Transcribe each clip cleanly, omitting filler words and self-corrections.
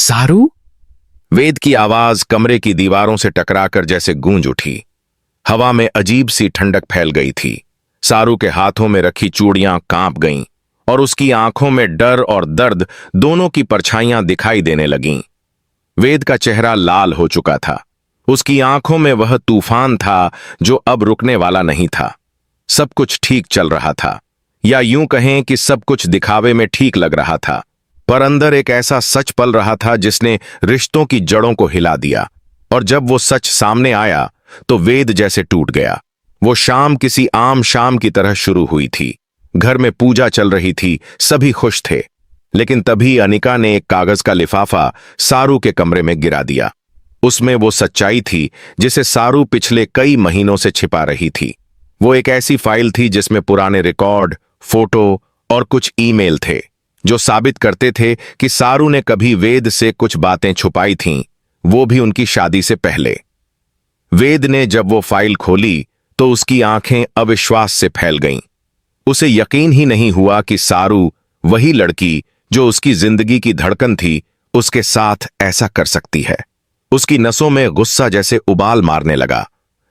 सारू? वेद की आवाज कमरे की दीवारों से टकराकर जैसे गूंज उठी। हवा में अजीब सी ठंडक फैल गई थी। सारू के हाथों में रखी चूड़ियां कांप गईं और उसकी आंखों में डर और दर्द दोनों की परछाइयां दिखाई देने लगीं। वेद का चेहरा लाल हो चुका था। उसकी आंखों में वह तूफान था जो अब रुकने वाला नहीं था। सब कुछ ठीक चल रहा था, या यूं कहें कि सब कुछ दिखावे में ठीक लग रहा था, पर अंदर एक ऐसा सच पल रहा था जिसने रिश्तों की जड़ों को हिला दिया। और जब वो सच सामने आया तो वेद जैसे टूट गया। वो शाम किसी आम शाम की तरह शुरू हुई थी। घर में पूजा चल रही थी, सभी खुश थे। लेकिन तभी अनिका ने एक कागज का लिफाफा सारू के कमरे में गिरा दिया। उसमें वो सच्चाई थी जिसे सारू पिछले कई महीनों से छिपा रही थी। वो एक ऐसी फाइल थी जिसमें पुराने रिकॉर्ड, फोटो और कुछ ईमेल थे जो साबित करते थे कि सारू ने कभी वेद से कुछ बातें छुपाई थीं, वो भी उनकी शादी से पहले। वेद ने जब वो फाइल खोली तो उसकी आंखें अविश्वास से फैल गईं। उसे यकीन ही नहीं हुआ कि सारू, वही लड़की जो उसकी जिंदगी की धड़कन थी, उसके साथ ऐसा कर सकती है। उसकी नसों में गुस्सा जैसे उबाल मारने लगा।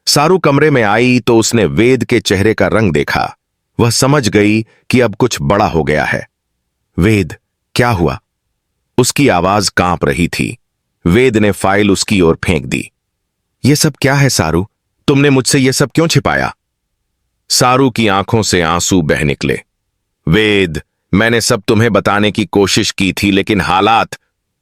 सारू कमरे में आई तो उसने वेद के चेहरे का रंग देखा। वह समझ गई कि अब कुछ बड़ा हो गया है। वेद, क्या हुआ? उसकी आवाज कांप रही थी। वेद ने फाइल उसकी ओर फेंक दी। ये सब क्या है सारू? तुमने मुझसे ये सब क्यों छिपाया? सारू की आंखों से आंसू बह निकले। वेद, मैंने सब तुम्हें बताने की कोशिश की थी, लेकिन हालात।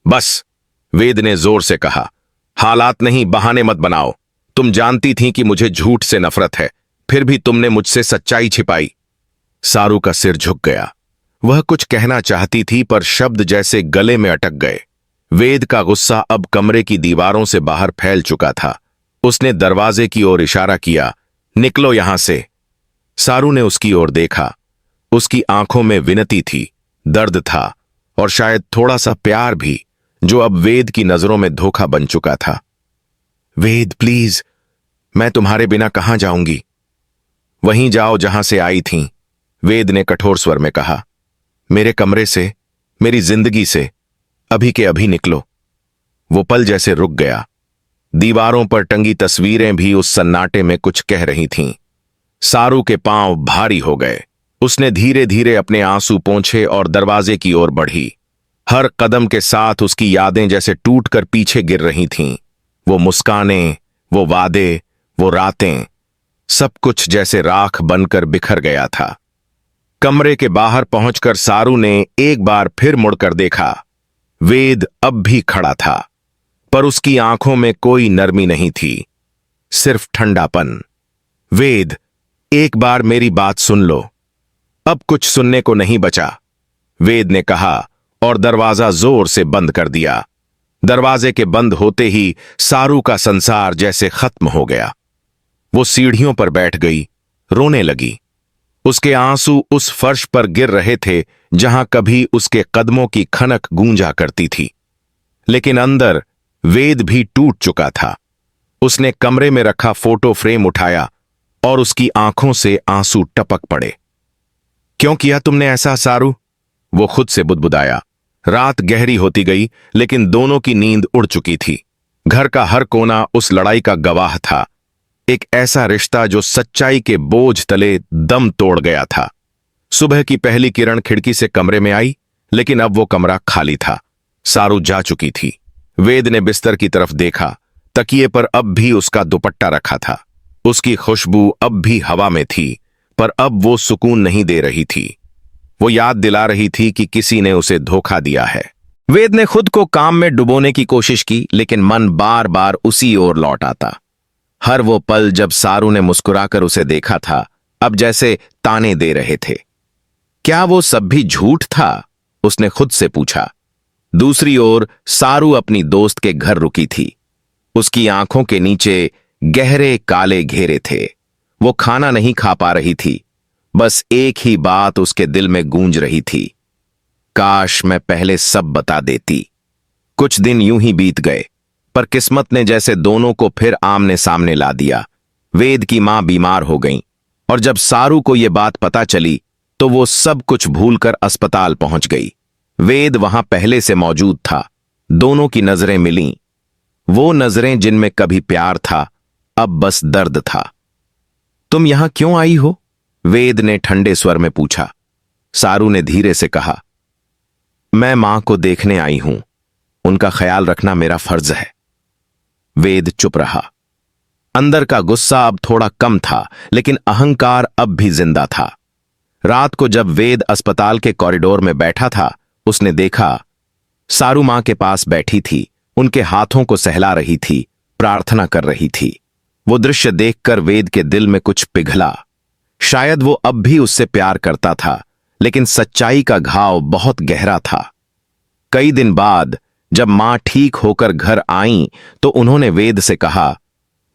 बस, वेद ने जोर से कहा। हालात नहीं, बहाने मत बनाओ। तुम जानती थी कि मुझे झूठ से नफरत है, फिर भी तुमने मुझसे सच्चाई छिपाई। सारू का सिर झुक गया। वह कुछ कहना चाहती थी पर शब्द जैसे गले में अटक गए। वेद का गुस्सा अब कमरे की दीवारों से बाहर फैल चुका था। उसने दरवाजे की ओर इशारा किया, निकलो यहां से। सारू ने उसकी ओर देखा। उसकी आंखों में विनती थी, दर्द था और शायद थोड़ा सा प्यार भी, जो अब वेद की नजरों में धोखा बन चुका था। वेद प्लीज, मैं तुम्हारे बिना कहां जाऊंगी? वहीं जाओ जहां से आई थीं, वेद ने कठोर स्वर में कहा। मेरे कमरे से, मेरी जिंदगी से, अभी के अभी निकलो। वो पल जैसे रुक गया। दीवारों पर टंगी तस्वीरें भी उस सन्नाटे में कुछ कह रही थीं। सारू के पांव भारी हो गए। उसने धीरे धीरे अपने आंसू पोंछे और दरवाजे की ओर बढ़ी। हर कदम के साथ उसकी यादें जैसे टूटकर पीछे गिर रही थीं। वो मुस्कानें, वो वादे, वो रातें, सब कुछ जैसे राख बनकर बिखर गया था। कमरे के बाहर पहुंचकर सारू ने एक बार फिर मुड़कर देखा। वेद अब भी खड़ा था, पर उसकी आंखों में कोई नरमी नहीं थी, सिर्फ ठंडापन। वेद, एक बार मेरी बात सुन लो। अब कुछ सुनने को नहीं बचा, वेद ने कहा और दरवाजा जोर से बंद कर दिया। दरवाजे के बंद होते ही सारू का संसार जैसे खत्म हो गया। वो सीढ़ियों पर बैठ गई, रोने लगी। उसके आंसू उस फर्श पर गिर रहे थे जहां कभी उसके कदमों की खनक गूंजा करती थी। लेकिन अंदर वेद भी टूट चुका था। उसने कमरे में रखा फोटो फ्रेम उठाया और उसकी आंखों से आंसू टपक पड़े। क्यों किया तुमने ऐसा सारू? वो खुद से बुदबुदाया। रात गहरी होती गई, लेकिन दोनों की नींद उड़ चुकी थी। घर का हर कोना उस लड़ाई का गवाह था। एक ऐसा रिश्ता जो सच्चाई के बोझ तले दम तोड़ गया था। सुबह की पहली किरण खिड़की से कमरे में आई, लेकिन अब वो कमरा खाली था। सारू जा चुकी थी। वेद ने बिस्तर की तरफ देखा। तकिए पर अब भी उसका दुपट्टा रखा था। उसकी खुशबू अब भी हवा में थी, पर अब वो सुकून नहीं दे रही थी। वो याद दिला रही थी कि किसी ने उसे धोखा दिया है। वेद ने खुद को काम में डुबोने की कोशिश की, लेकिन मन बार बार उसी ओर लौट आता। हर वो पल जब सारू ने मुस्कुराकर उसे देखा था, अब जैसे ताने दे रहे थे। क्या वो सब भी झूठ था? उसने खुद से पूछा। दूसरी ओर सारू अपनी दोस्त के घर रुकी थी। उसकी आंखों के नीचे गहरे काले घेरे थे। वो खाना नहीं खा पा रही थी। बस एक ही बात उसके दिल में गूंज रही थी, काश मैं पहले सब बता देती। कुछ दिन यूं ही बीत गए, पर किस्मत ने जैसे दोनों को फिर आमने सामने ला दिया। वेद की मां बीमार हो गई और जब सारू को यह बात पता चली तो वो सब कुछ भूलकर अस्पताल पहुंच गई। वेद वहां पहले से मौजूद था, दोनों की नजरें मिलीं, वो नजरें जिनमें कभी प्यार था, अब बस दर्द था। तुम यहां क्यों आई हो? वेद ने ठंडे स्वर में पूछा। सारू ने धीरे से कहा, मैं मां को देखने आई हूं। उनका ख्याल रखना मेरा फर्ज है। वेद चुप रहा। अंदर का गुस्सा अब थोड़ा कम था, लेकिन अहंकार अब भी जिंदा था। रात को जब वेद अस्पताल के कॉरिडोर में बैठा था, उसने देखा सारू मां के पास बैठी थी, उनके हाथों को सहला रही थी, प्रार्थना कर रही थी। वो दृश्य देखकर वेद के दिल में कुछ पिघला। शायद वो अब भी उससे प्यार करता था, लेकिन सच्चाई का घाव बहुत गहरा था। कई दिन बाद जब मां ठीक होकर घर आईं, तो उन्होंने वेद से कहा,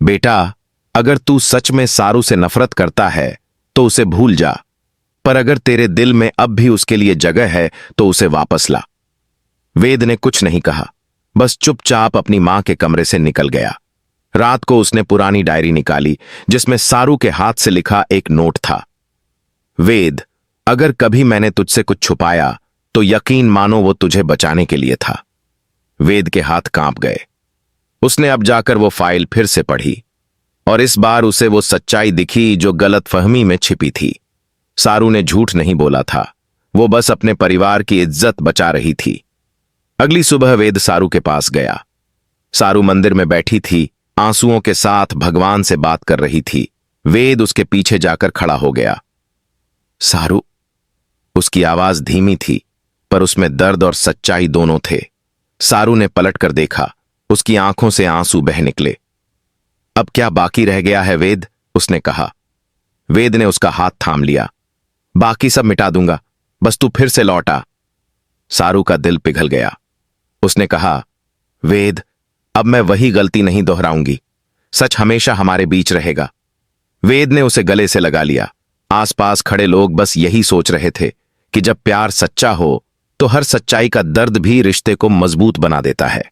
बेटा, अगर तू सच में सारू से नफरत करता है तो उसे भूल जा, पर अगर तेरे दिल में अब भी उसके लिए जगह है तो उसे वापस ला। वेद ने कुछ नहीं कहा, बस चुपचाप अपनी मां के कमरे से निकल गया। रात को उसने पुरानी डायरी निकाली, जिसमें सारू के हाथ से लिखा एक नोट था। वेद, अगर कभी मैंने तुझसे कुछ छुपाया तो यकीन मानो वो तुझे बचाने के लिए था। वेद के हाथ कांप गए। उसने अब जाकर वो फाइल फिर से पढ़ी, और इस बार उसे वो सच्चाई दिखी जो गलतफहमी में छिपी थी। सारू ने झूठ नहीं बोला था, वो बस अपने परिवार की इज्जत बचा रही थी। अगली सुबह वेद सारू के पास गया। सारू मंदिर में बैठी थी, आंसुओं के साथ भगवान से बात कर रही थी। वेद उसके पीछे जाकर खड़ा हो गया। सारू। उसकी आवाज धीमी थी, पर उसमें दर्द और सच्चाई दोनों थे। सारू ने पलटकर देखा, उसकी आंखों से आंसू बह निकले। अब क्या बाकी रह गया है वेद? उसने कहा। वेद ने उसका हाथ थाम लिया। बाकी सब मिटा दूंगा, बस तू फिर से लौटा। सारू का दिल पिघल गया। उसने कहा, वेद, अब मैं वही गलती नहीं दोहराऊंगी। सच हमेशा हमारे बीच रहेगा। वेद ने उसे गले से लगा लिया। आसपास खड़े लोग बस यही सोच रहे थे कि जब प्यार सच्चा हो तो हर सच्चाई का दर्द भी रिश्ते को मजबूत बना देता है।